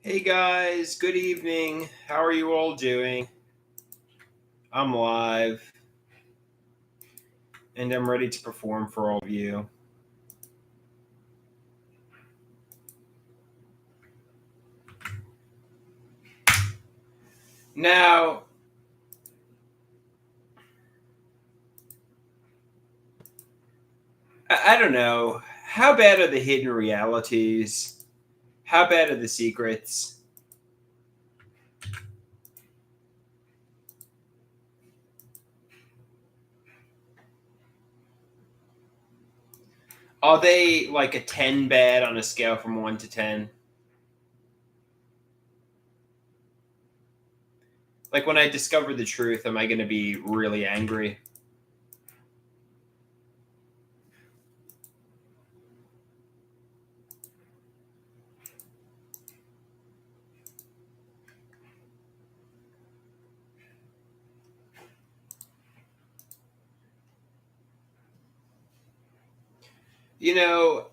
Hey guys, good evening. How are you all doing? I'm live and I'm ready to perform for all of you. Now, I don't know. How bad are the hidden realities? How bad are the secrets? Are they like a 10 bad on a scale from 1 to 10? Like when I discover the truth, am I going to be really angry? You know,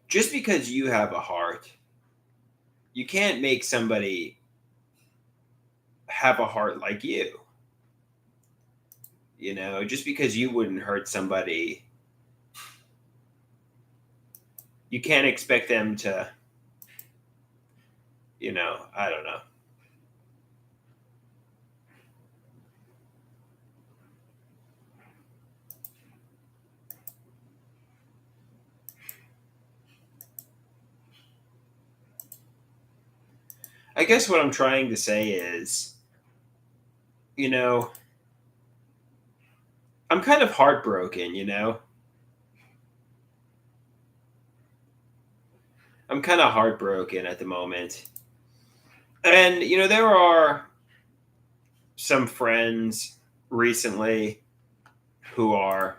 just because you have a heart, you can't make somebody have a heart like you. Just because you wouldn't hurt somebody, you can't expect them to, I don't know. I guess what I'm trying to say is, you know, I'm kind of heartbroken. I'm kind of heartbroken at the moment. And, there are some friends recently who are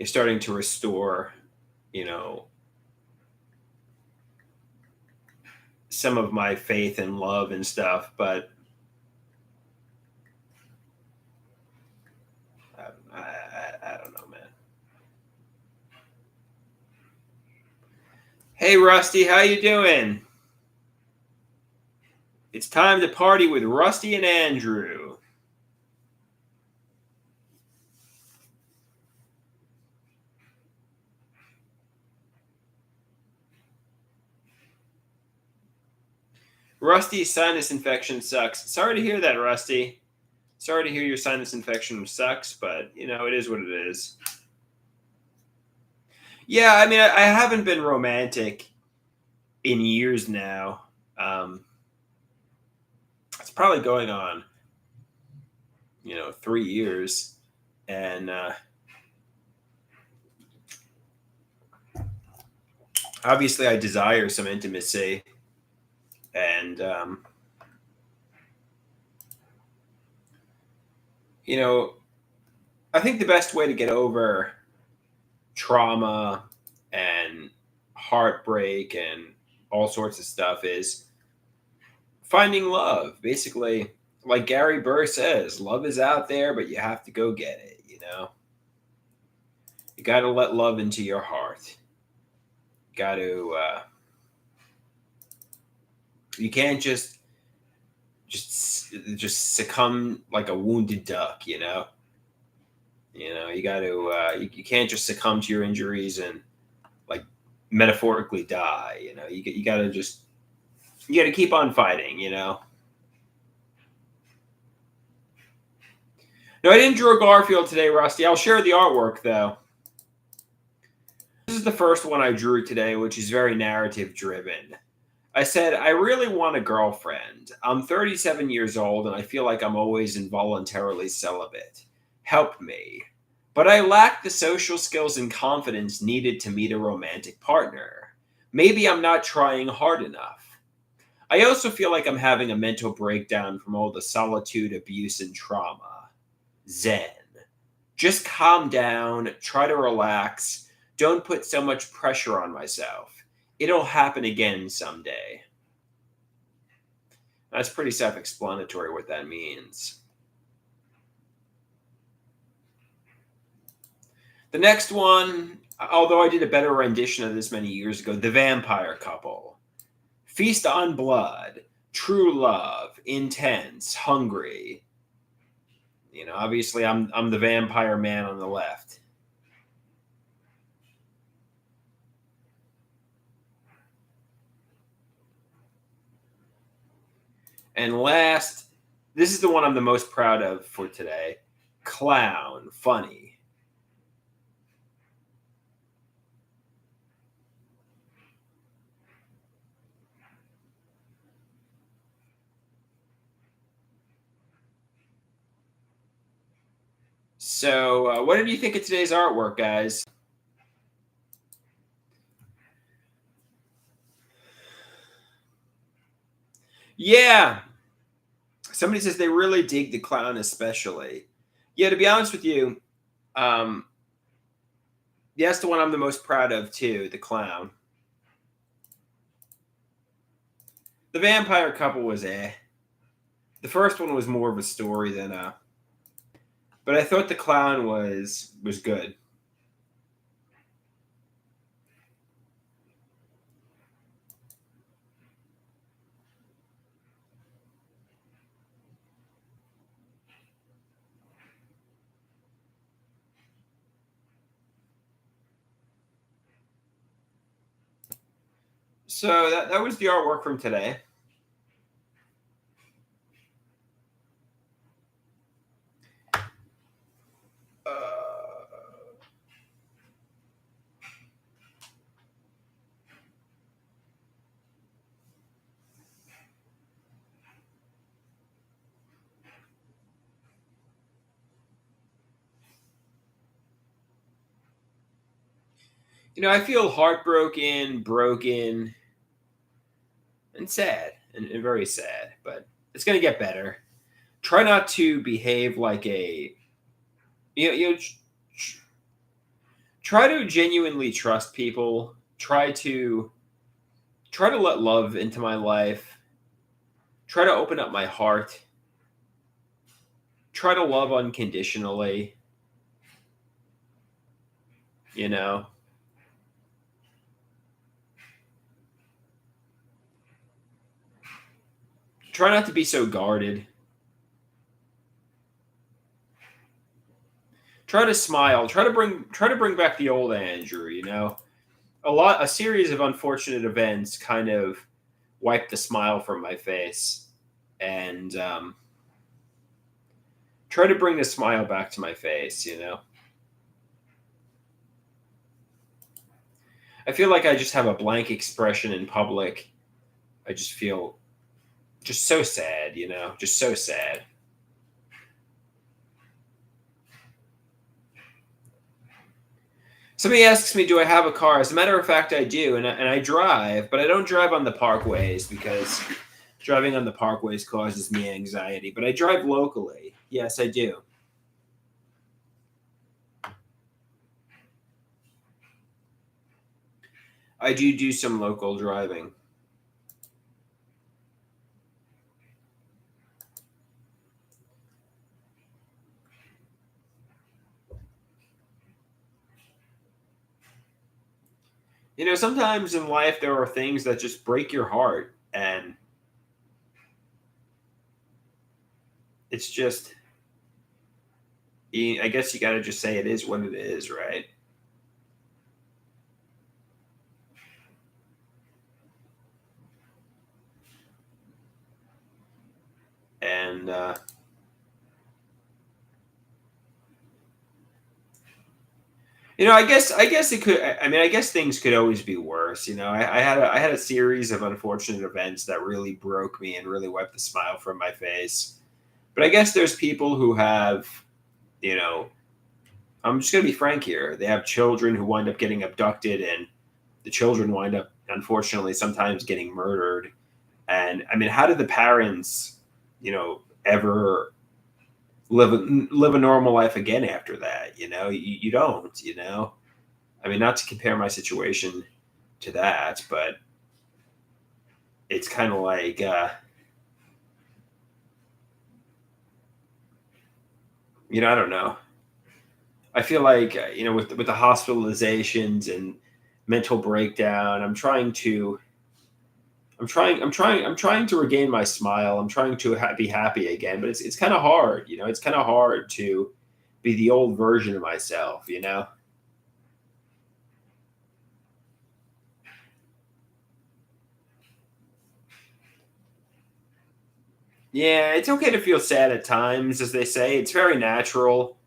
starting to restore, you know, some of my faith and love and stuff. But I don't know, man. Hey, Rusty, how you doing? It's time to party with Rusty and Andrew. Rusty's sinus infection sucks. Sorry to hear that, Rusty. Sorry to hear your sinus infection sucks, but it is what it is. Yeah, I mean, I haven't been romantic in years now. It's probably going on, 3 years, and obviously, I desire some intimacy, and you know, I think the best way to get over trauma and heartbreak and all sorts of stuff is finding love. Basically, like Gary Burr says, love is out there, but you have to go get it. You got to let love into your heart. You got to. You can't just succumb like a wounded duck. You got to. You can't just succumb to your injuries and like metaphorically die. You got to just. You got to keep on fighting. No, I didn't draw Garfield today, Rusty. I'll share the artwork though. This is the first one I drew today, which is very narrative driven. I said, I really want a girlfriend. I'm 37 years old and I feel like I'm always involuntarily celibate. Help me. But I lack the social skills and confidence needed to meet a romantic partner. Maybe I'm not trying hard enough. I also feel like I'm having a mental breakdown from all the solitude, abuse, and trauma. Zen. Just calm down, try to relax, don't put so much pressure on myself. It'll happen again someday. That's pretty self explanatory what that means. The next one, although I did a better rendition of this many years ago, The Vampire Couple. Feast on blood, true love, intense, hungry. You know, obviously I'm the vampire man on the left. And last, this is the one I'm the most proud of for today. Clown, funny. So, what did you think of today's artwork, guys? Yeah, somebody says they really dig the clown, especially. Yeah, to be honest with you, um, yeah, that's the one I'm the most proud of too, the clown. The vampire couple was eh. The first one was more of a story than but I thought the clown was good. So that was the artwork from today. Uh, you know, I feel heartbroken, broken, and sad, and very sad. But it's gonna get better. Try not to behave like a you know try to genuinely trust people. Try to let love into my life. Try to open up my heart. Try to love unconditionally. You know, try not to be so guarded. Try to smile. Try to bring back the old Andrew. You know, a series of unfortunate events kind of wiped the smile from my face, and try to bring the smile back to my face. You know, I feel like I just have a blank expression in public. I just feel just so sad. You know, just so sad. Somebody asks me, "Do I have a car?" As a matter of fact, I do, and I drive, but I don't drive on the parkways because driving on the parkways causes me anxiety. But I drive locally. Yes, I do. I do some local driving. You know, sometimes in life there are things that just break your heart, and it's just, I guess you got to just say it is what it is, right? And you know, I guess it could. I mean, I guess things could always be worse. You know, I had a series of unfortunate events that really broke me and really wiped the smile from my face. But I guess there's people who have, you know, I'm just gonna be frank here. They have children who wind up getting abducted, and the children wind up, unfortunately, sometimes getting murdered. And I mean, how did the parents, you know, ever live a normal life again after that? You know, you don't. You know, I mean, not to compare my situation to that, but it's kind of like, you know, I don't know. I feel like with the hospitalizations and mental breakdown, I'm trying to regain my smile. I'm trying to be happy again, but it's kind of hard. It's kind of hard to be the old version of myself. Yeah, it's okay to feel sad at times, as they say. It's very natural.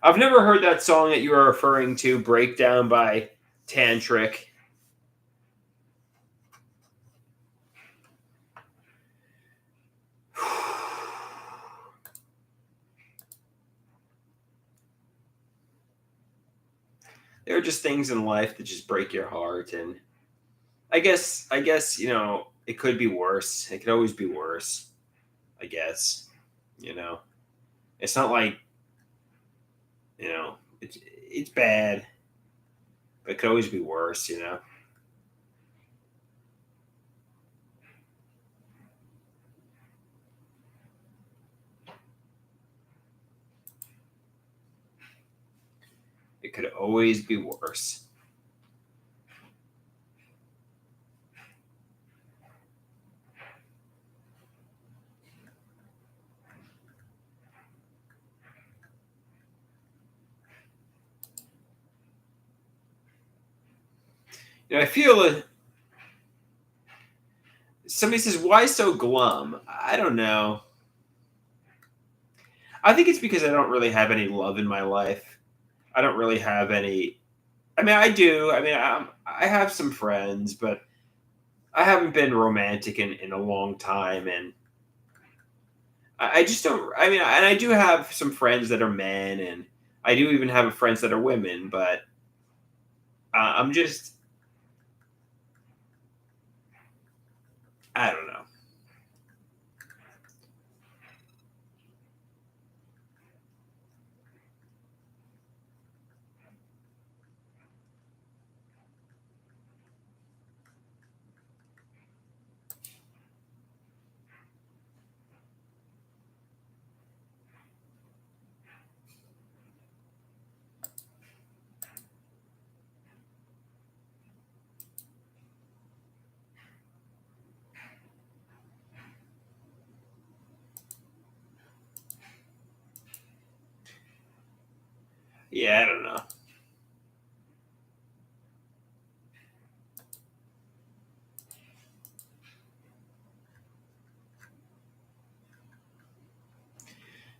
I've never heard that song that you are referring to, "Breakdown" by Tantric. There are just things in life that just break your heart, and I guess it could be worse. It could always be worse. I guess you know it's not like it's bad, but it could always be worse. It could always be worse. I feel somebody says, "Why so glum?" I don't know. I think it's because I don't really have any love in my life. I don't really have any. I mean, I do. I mean, I have some friends, but I haven't been romantic in a long time, and I just don't. I mean, and I do have some friends that are men, and I do even have friends that are women, but I'm just. I don't know. Yeah, I don't know.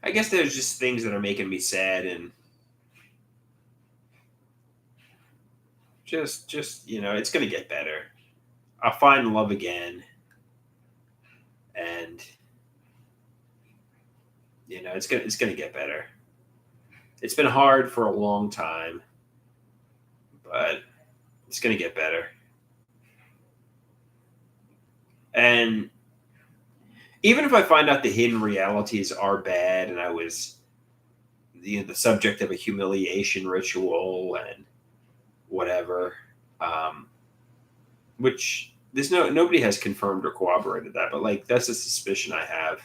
I guess there's just things that are making me sad, and just it's gonna get better. I'll find love again, and it's gonna get better. It's been hard for a long time, but it's gonna get better. And even if I find out the hidden realities are bad, and I was the subject of a humiliation ritual and whatever, um, which there's nobody has confirmed or corroborated that, but like that's a suspicion I have.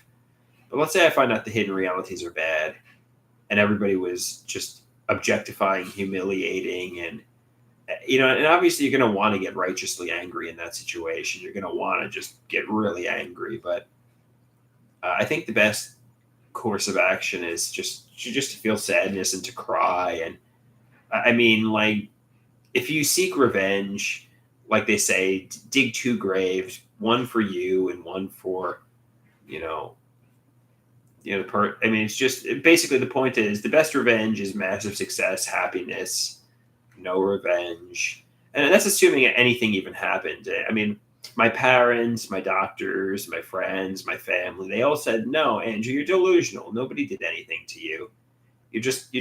But let's say I find out the hidden realities are bad, and everybody was just objectifying, humiliating, and and obviously you're going to want to get righteously angry in that situation. You're going to want to just get really angry, but I think the best course of action is just to feel sadness and to cry. And I mean, like, if you seek revenge, like they say, dig two graves, one for you and one for you know I mean, it's just basically the point is the best revenge is massive success, happiness, no revenge. And that's assuming anything even happened. I mean, my parents, my doctors, my friends, my family, they all said, "No, Andrew, you're delusional. Nobody did anything to you. You're just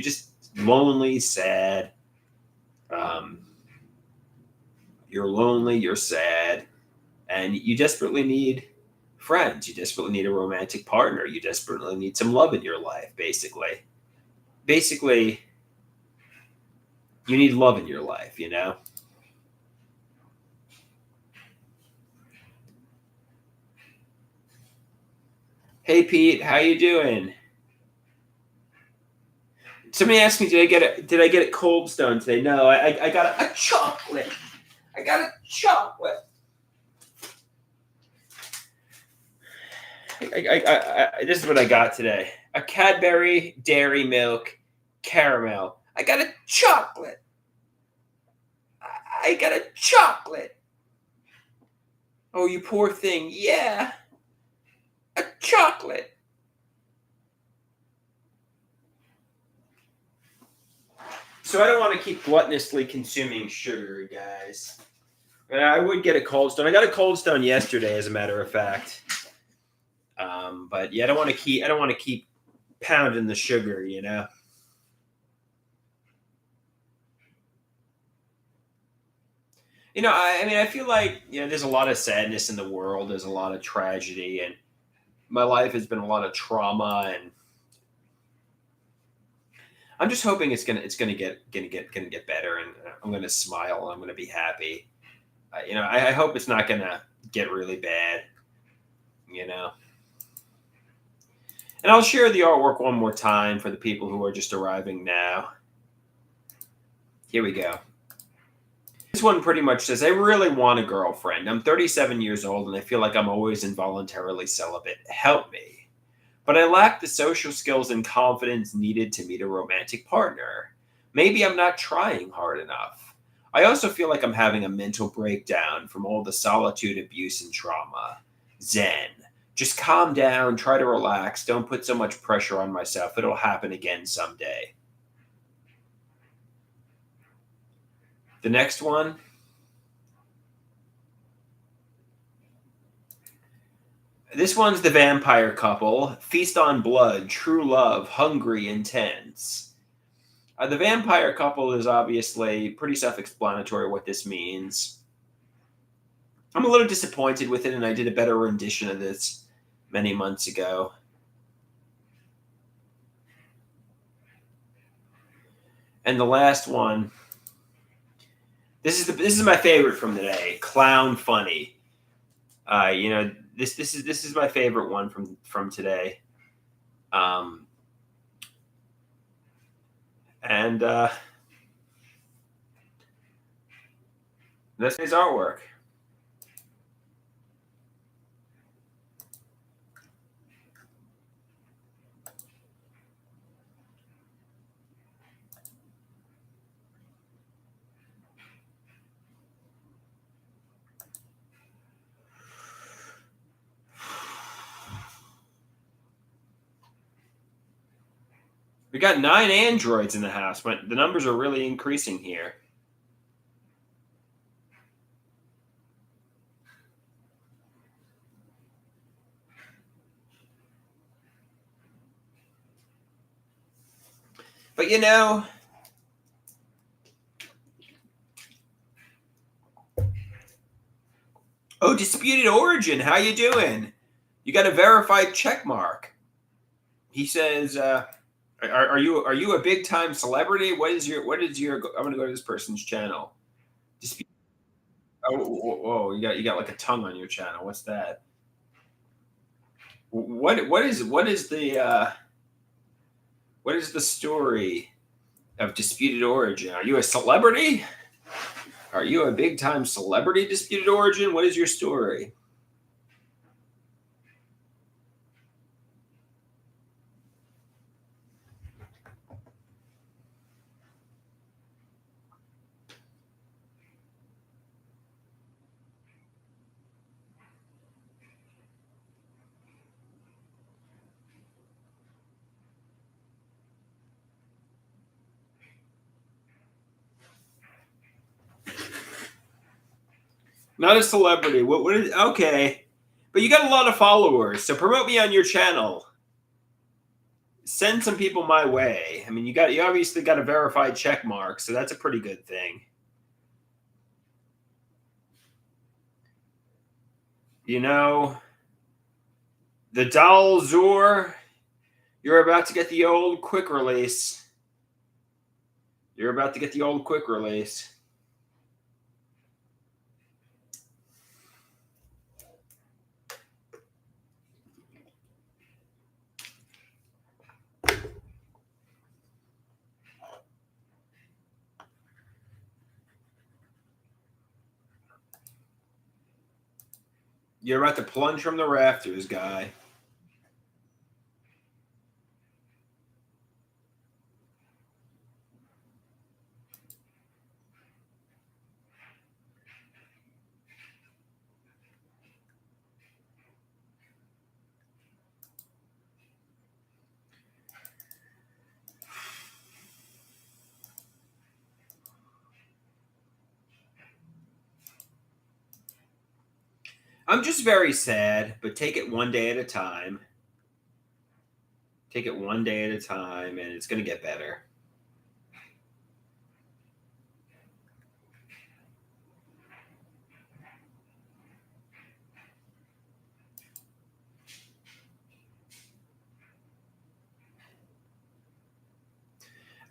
lonely, sad. Um, you're lonely, you're sad, and you desperately need friends. You desperately need a romantic partner. You desperately need some love in your life, basically, you need love in your life. Hey Pete, how you doing? Somebody asked me, did I get a Cold Stone today? No, I got a chocolate. I got a chocolate. This is what I got today. A Cadbury Dairy Milk Caramel. I got a chocolate. I got a chocolate. Oh, you poor thing. Yeah. A chocolate. So I don't want to keep gluttonously consuming sugar, guys. But I would get a Cold Stone. I got a Cold Stone yesterday, as a matter of fact. But yeah, I don't want to keep pounding the sugar, you know. I mean, I feel like there's a lot of sadness in the world. There's a lot of tragedy, and my life has been a lot of trauma, and I'm just hoping it's gonna get better, and I'm gonna smile, and I'm gonna be happy. I hope it's not gonna get really bad, you know. And I'll share the artwork one more time for the people who are just arriving now. Here we go. This one pretty much says, I really want a girlfriend. I'm 37 years old and I feel like I'm always involuntarily celibate. Help me. But I lack the social skills and confidence needed to meet a romantic partner. Maybe I'm not trying hard enough. I also feel like I'm having a mental breakdown from all the solitude, abuse, and trauma. Zen. Just calm down, try to relax, don't put so much pressure on myself. It'll happen again someday. The next one. This one's the vampire couple. Feast on blood, true love, hungry, intense. The vampire couple is obviously pretty self explanatory what this means. I'm a little disappointed with it, and I did a better rendition of this many months ago. And the last one. This is my favorite from today. Clown funny. This is my favorite one from today. And That's his artwork. We got 9 androids in the house, but the numbers are really increasing here. But oh, Disputed Origin, how you doing? You got a verified check mark. He says, are you a big time celebrity? What is your? I'm gonna go to this person's channel. Dispute. Oh, whoa, you got like a tongue on your channel. What's that? What is the story of Disputed Origin? Are you a celebrity? Are you a big time celebrity, Disputed Origin? What is your story? Not a celebrity. What is okay. But you got a lot of followers, so promote me on your channel. Send some people my way. I mean, you obviously got a verified check mark, so that's a pretty good thing. The Doll Zur, you're about to get the old quick release. You're about to get the old quick release. You're about to plunge from the rafters, guy. I'm just very sad, but take it one day at a time. Take it one day at a time, and it's going to get better.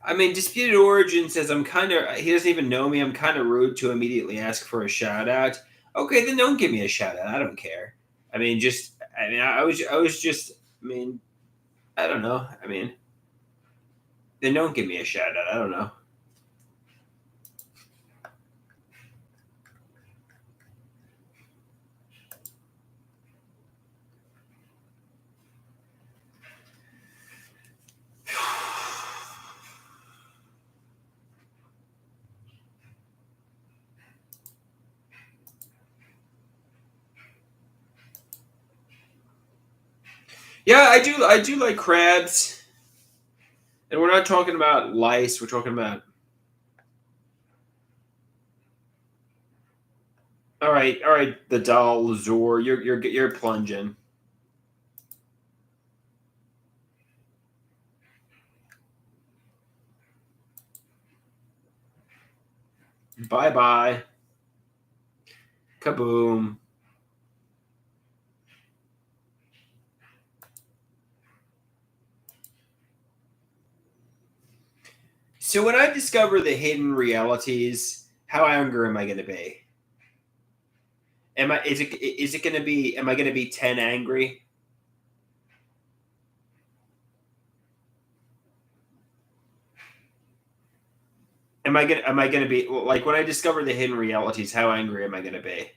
I mean, Disputed Origin says I'm kind of. He doesn't even know me. I'm kind of rude to immediately ask for a shout out. Okay, then don't give me a shout out. I don't care. I mean, just. I mean, I was just. I mean, I don't know. I mean, then don't give me a shout out. I don't know. Yeah, I do. I do like crabs, and we're not talking about lice. We're talking about. All right. The doll Zor, you're plunging. Bye bye. Kaboom. So when I discover the hidden realities, how angry am I going to be? Am I? Is it going to be? Am I going to be 10 angry? Am I going to be like when I discover the hidden realities? How angry am I going to be?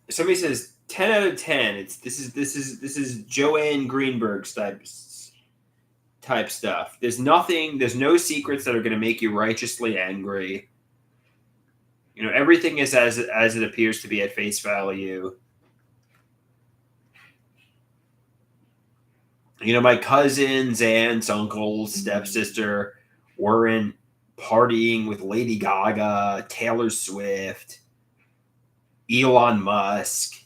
Somebody says 10 out of 10. It's this is Joanne Greenberg's type stuff. There's nothing. There's no secrets that are going to make you righteously angry. You know, everything is as it appears to be at face value. You know, my cousins, aunts, uncles, stepsister weren't partying with Lady Gaga, Taylor Swift, Elon Musk,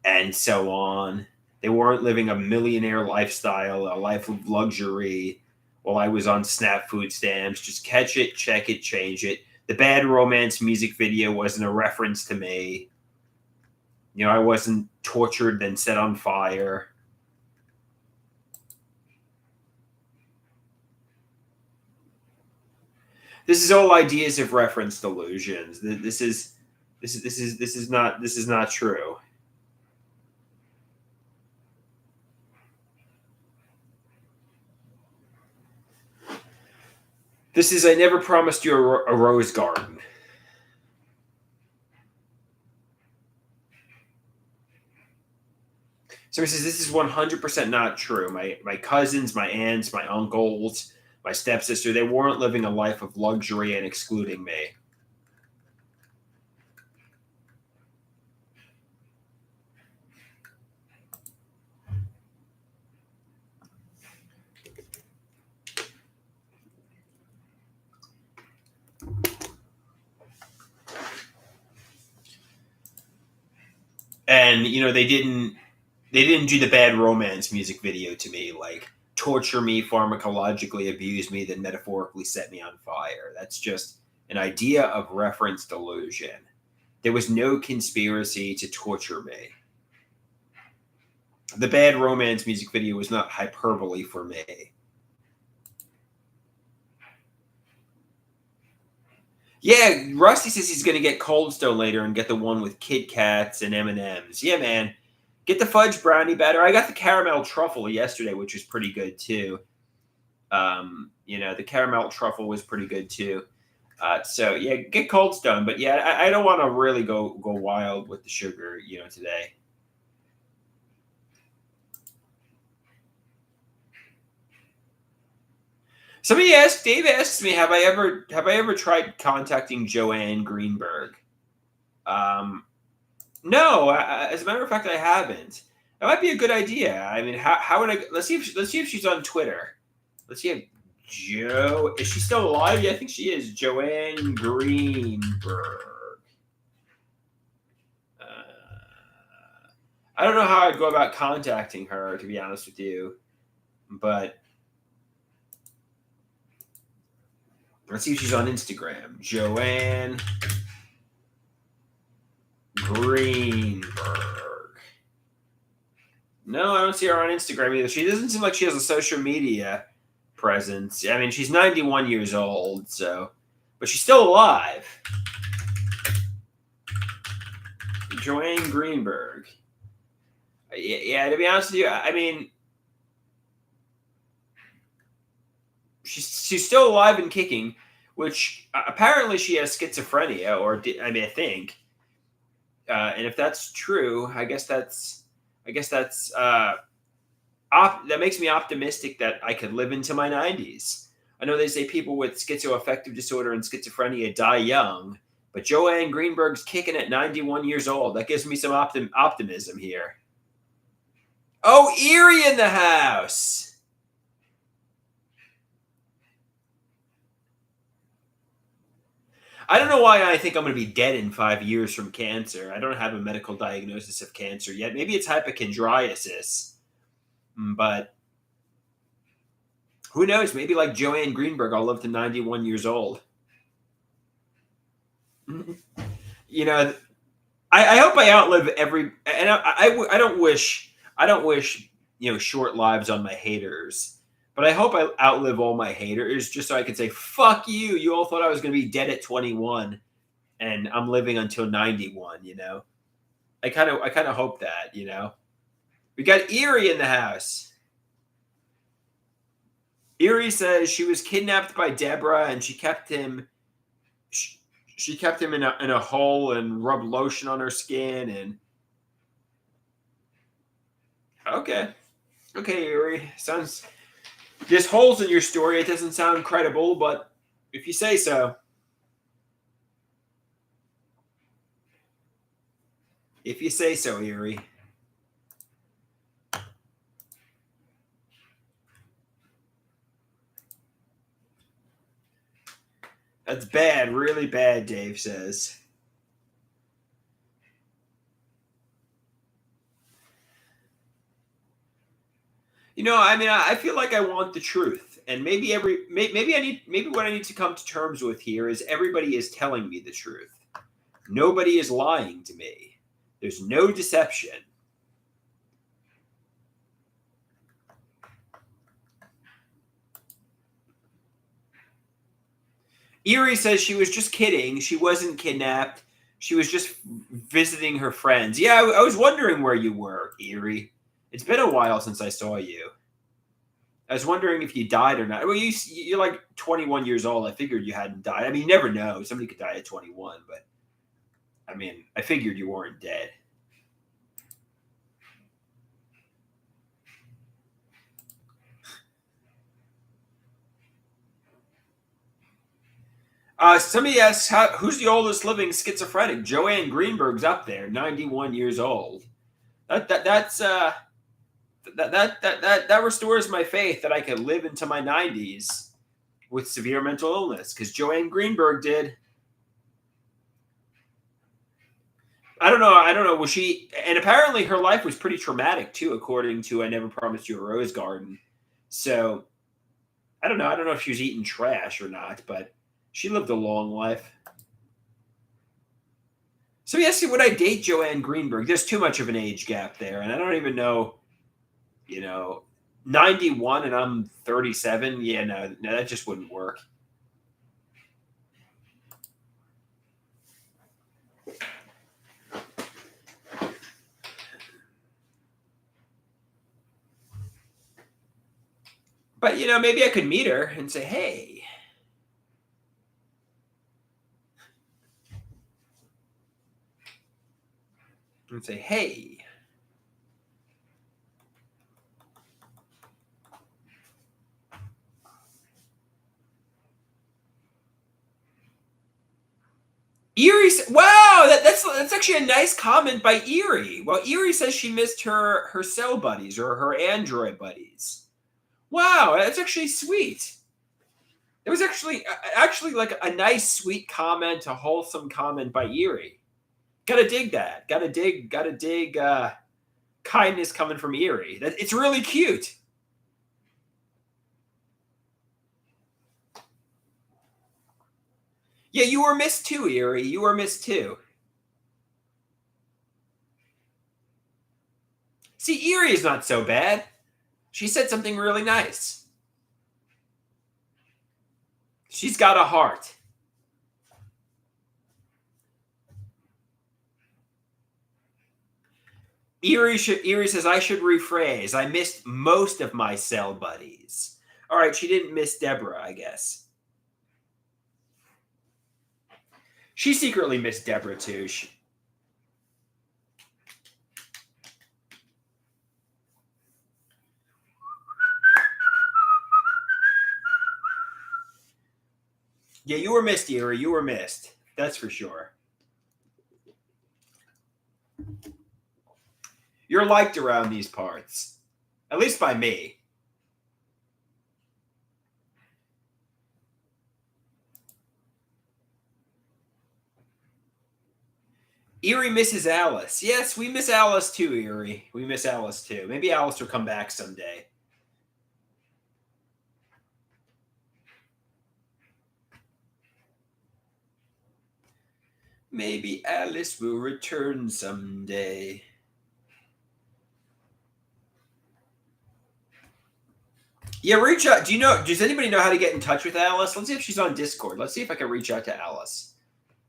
and so on. They weren't living a millionaire lifestyle, a life of luxury while I was on SNAP food stamps. Just catch it, check it, change it. The Bad Romance music video wasn't a reference to me. You know, I wasn't tortured then set on fire. This is all ideas of reference delusions. This is not true. This is I never promised you a rose garden. So he says this is 100% not true. My cousins, my aunts, my uncles, my stepsister, they weren't living a life of luxury and excluding me. And you know, they didn't do the Bad Romance music video to me, like torture me, pharmacologically abuse me, then metaphorically set me on fire. That's just an idea of reference delusion. There was no conspiracy to torture me. The Bad Romance music video was not hyperbole for me. Yeah, Rusty says he's going to get Cold Stone later and get the one with Kit Kats and M&Ms. Yeah, man. Get the fudge brownie better. I got the caramel truffle yesterday, which was pretty good too. The caramel truffle was pretty good too. So yeah, get Cold Stone, but yeah, I don't want to really go wild with the sugar, today. Dave asks me, have I ever tried contacting Joanne Greenberg? No, as a matter of fact, I haven't. That might be a good idea. I mean, how would I? Let's see if she's on Twitter. Let's see if is she still alive? Yeah, I think she is. Joanne Greenberg. I don't know how I'd go about contacting her, to be honest with you, but let's see if she's on Instagram. Joanne Greenberg. No, I don't see her on Instagram either. She doesn't seem like she has a social media presence. I mean, she's 91 years old, but she's still alive. Joanne Greenberg. Yeah, to be honest with you, I mean, she's still alive and kicking, which apparently she has schizophrenia, I think. And if that's true, I guess that makes me optimistic that I could live into my 90s. I know they say people with schizoaffective disorder and schizophrenia die young, but Joanne Greenberg's kicking at 91 years old. That gives me some optimism here. Oh, Erie in the house. I don't know why I think I'm going to be dead in 5 years from cancer. I don't have a medical diagnosis of cancer yet. Maybe it's hypochondriasis. But who knows? Maybe like Joanne Greenberg, I'll live to 91 years old. I hope I outlive every. And I don't wish short lives on my haters. But I hope I outlive all my haters just so I can say, fuck you. You all thought I was going to be dead at 21 and I'm living until 91, I kind of hope that, We got Erie in the house. Erie says she was kidnapped by Deborah and she kept him in a hole and rubbed lotion on her skin and Okay, Erie. There's holes in your story. It doesn't sound credible, but if you say so. If you say so, Erie. That's bad, really bad, Dave says. I feel like I want the truth, and maybe what I need to come to terms with here is everybody is telling me the truth. Nobody is lying to me. There's no deception. Erie says she was just kidding. She wasn't kidnapped. She was just visiting her friends. Yeah, I was wondering where you were, Erie. It's been a while since I saw you. I was wondering if you died or not. Well, you're like 21 years old. I figured you hadn't died. I mean, you never know. Somebody could die at 21, but I mean, I figured you weren't dead. Somebody asks, who's the oldest living schizophrenic? Joanne Greenberg's up there, 91 years old. That restores my faith that I could live into my 90s with severe mental illness, because Joanne Greenberg did. I don't know. Was she? And apparently, her life was pretty traumatic too, according to "I Never Promised You a Rose Garden." So, I don't know. I don't know if she was eating trash or not, but she lived a long life. So yes, would I date Joanne Greenberg? There's too much of an age gap there, and I don't even know. 91 and I'm 37. Yeah, no, that just wouldn't work. But maybe I could meet her and say, "Hey," and say, "Hey." Erie, wow, that's actually a nice comment by Erie. Well, Erie says she missed her cell buddies or her Android buddies. Wow, that's actually sweet. It was actually like a nice, sweet comment, a wholesome comment by Erie. Gotta dig that. Gotta dig kindness coming from Erie. It's really cute. Yeah, you were missed too, Erie. You were missed too. See, Erie is not so bad. She said something really nice. She's got a heart. Erie says I should rephrase. I missed most of my cell buddies. All right, she didn't miss Deborah, I guess. She secretly missed Deborah too. Yeah, you were missed, Erie. You were missed. That's for sure. You're liked around these parts, at least by me. Erie misses Alice. Yes, we miss Alice too, Erie. We miss Alice too. Maybe Alice will come back someday. Maybe Alice will return someday. Yeah, reach out. Does anybody know how to get in touch with Alice? Let's see if she's on Discord. Let's see if I can reach out to Alice.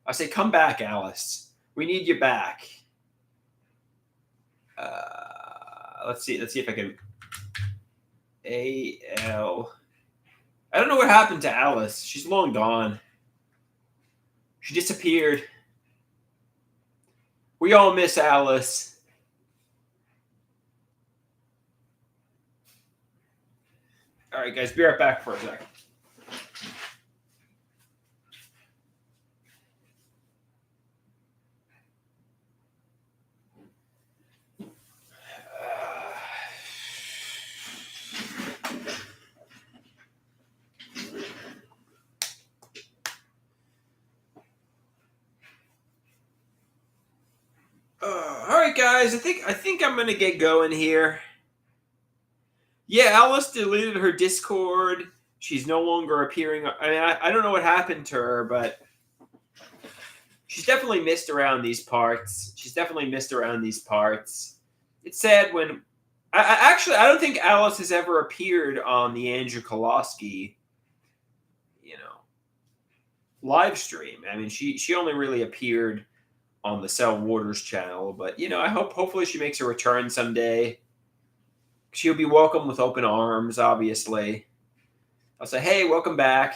I say, come back, Alice. We need you back. Let's see. Let's see if I can. AL. I don't know what happened to Alice. She's long gone. She disappeared. We all miss Alice. All right, guys, be right back for a second. All right, guys. I think I'm gonna get going here. Yeah, Alice deleted her Discord. She's no longer appearing. I mean, I don't know what happened to her, but she's definitely missed around these parts. It's sad when. I don't think Alice has ever appeared on the Andrew Kolosky, you know, live stream. I mean, she only really appeared on the Cell Waters channel, but I hopefully she makes a return someday. She'll be welcome with open arms, obviously. I'll say, hey, welcome back.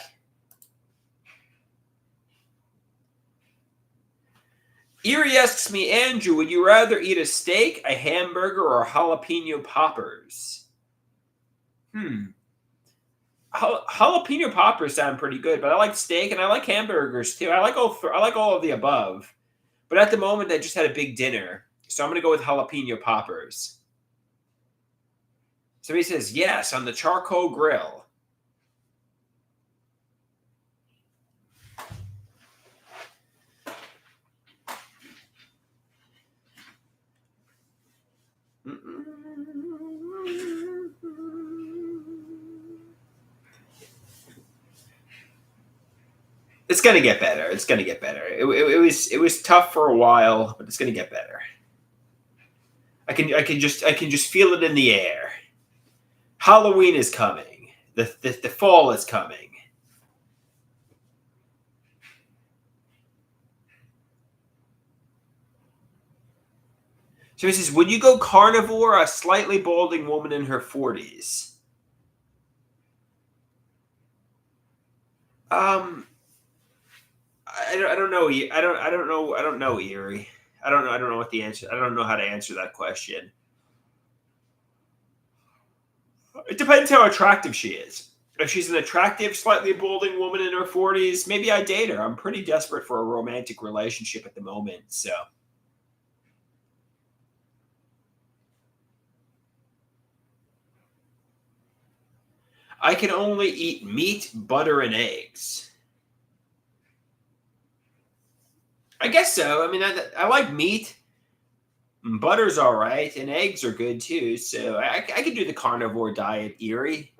Erie asks me, Andrew, would you rather eat a steak, a hamburger, or jalapeno poppers? Jalapeno poppers sound pretty good, but I like steak and I like hamburgers too. I like all of the above. But at the moment, I just had a big dinner, so I'm going to go with jalapeno poppers. So he says, yes, on the charcoal grill. It's gonna get better. It's gonna get better. It was tough for a while, but it's gonna get better. I can just feel it in the air. Halloween is coming. The fall is coming. So he says, would you go carnivore, a slightly balding woman in her 40s? Um, I don't know. I don't know, Erie. I don't know what the answer. I don't know how to answer that question. It depends how attractive she is. If she's an attractive, slightly balding woman in her 40s, maybe I date her. I'm pretty desperate for a romantic relationship at the moment, so I can only eat meat, butter, and eggs. I guess so. I mean, I like meat. Butter's all right, and eggs are good too. So I could do the carnivore diet, Erie.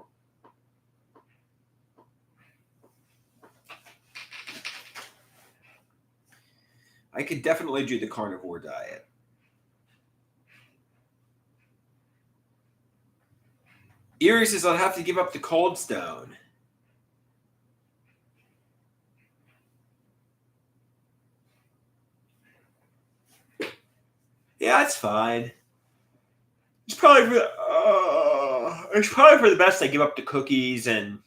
I could definitely do the carnivore diet. Erie says I'll have to give up the cold stone. Yeah, that's fine. It's probably for the best. I give up the cookies and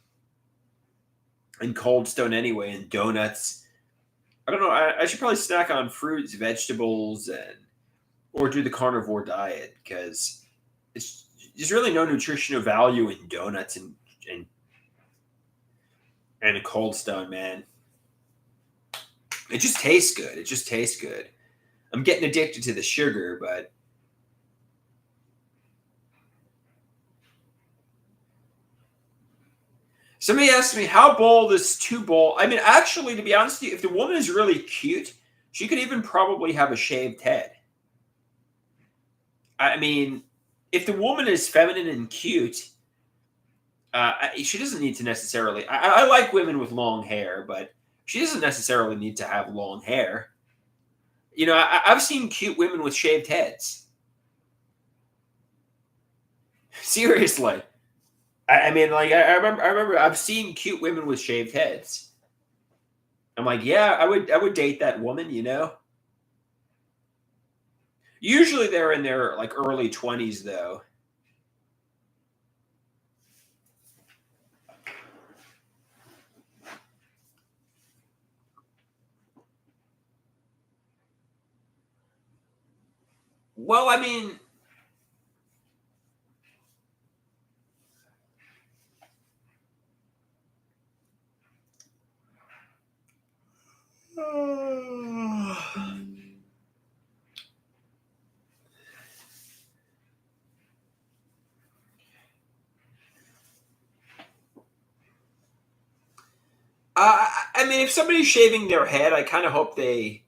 cold stone anyway, and donuts. I don't know. I should probably snack on fruits, vegetables, and or do the carnivore diet because it's there's really no nutritional value in donuts and and a cold stone, man. It just tastes good. It just tastes good. I'm getting addicted to the sugar, but somebody asked me how bald is too bald. I mean, actually, to be honest with you, if the woman is really cute, she could even probably have a shaved head. I mean, if the woman is feminine and cute, she doesn't need to necessarily. I like women with long hair, but she doesn't necessarily need to have long hair. You know, I've seen cute women with shaved heads. Seriously, I mean, like I remember I've seen cute women with shaved heads. I'm like, yeah, I would date that woman. You know, usually they're in their like early 20s though. Well, I mean, I mean, if somebody's shaving their head, I kind of hope they,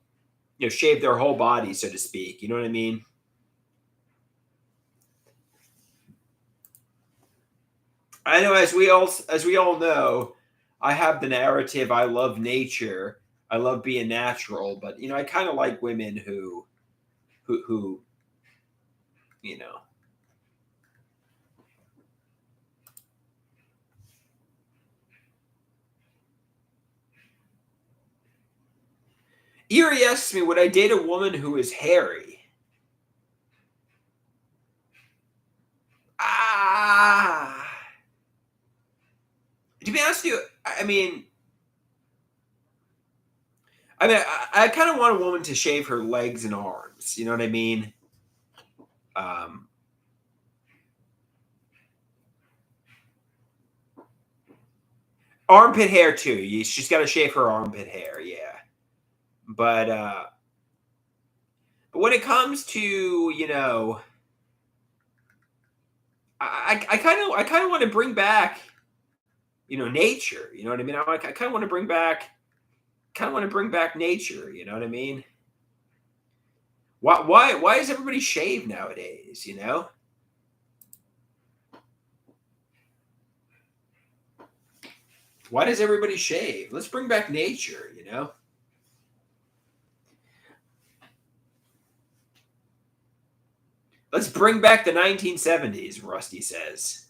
shave their whole body, so to speak. You know what I mean? I know, as we all know, I have the narrative. I love nature. I love being natural, but I kind of like women who you know. Erie asks me, would I date a woman who is hairy? Ah, to be honest with you, I kind of want a woman to shave her legs and arms. You know what I mean? Um, Armpit hair too. She's got to shave her armpit hair. Yeah, but but when it comes to I kind of want to bring back nature. You know what I mean? I kind of want to bring back nature. You know what I mean? Why does everybody shave nowadays? Why does everybody shave? Let's bring back nature. Let's bring back the 1970s. Rusty says.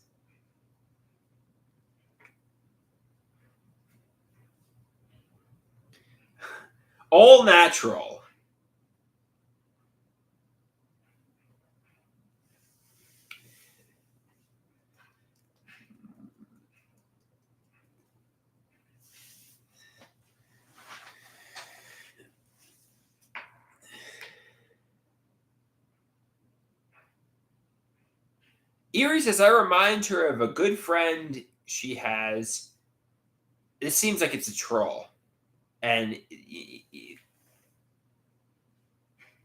All natural. Erie says, I remind her of a good friend she has. It seems like it's a troll. And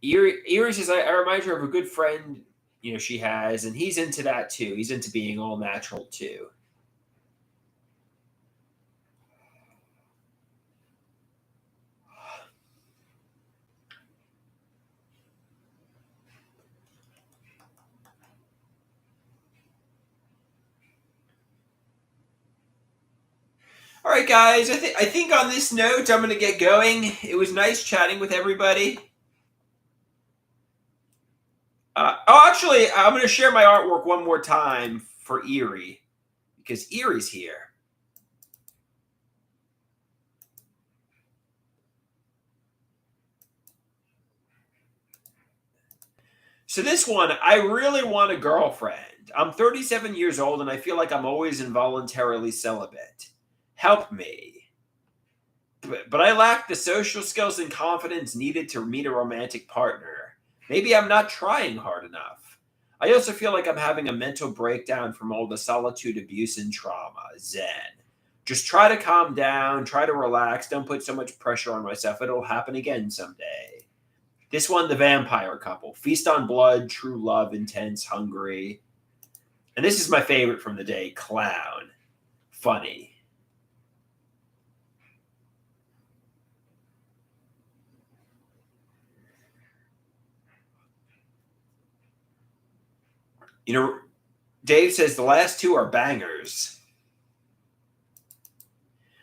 Erie says, I remind her of a good friend, she has, and he's into that too. He's into being all natural too. All right, guys. I think on this note, I'm going to get going. It was nice chatting with everybody. Actually, I'm going to share my artwork one more time for Erie because Erie's here. So this one, I really want a girlfriend. I'm 37 years old and I feel like I'm always involuntarily celibate. Help me. But I lack the social skills and confidence needed to meet a romantic partner. Maybe I'm not trying hard enough. I also feel like I'm having a mental breakdown from all the solitude, abuse, and trauma. Zen. Just try to calm down, try to relax, don't put so much pressure on myself. It'll happen again someday. This one, the vampire couple. Feast on blood, true love, intense, hungry. And this is my favorite from the day, clown. Funny. Dave says the last two are bangers.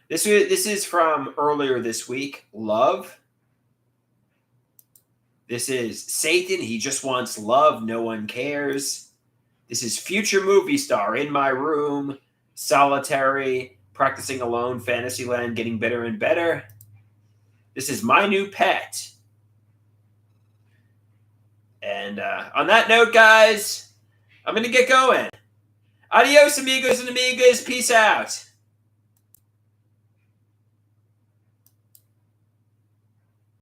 This is from earlier this week. Love. This is Satan. He just wants love. No one cares. This is future movie star in my room. Solitary. Practicing alone. Fantasyland. Getting better and better. This is my new pet. And on that note, guys, I'm going to get going. Adios, amigos and amigas. Peace out.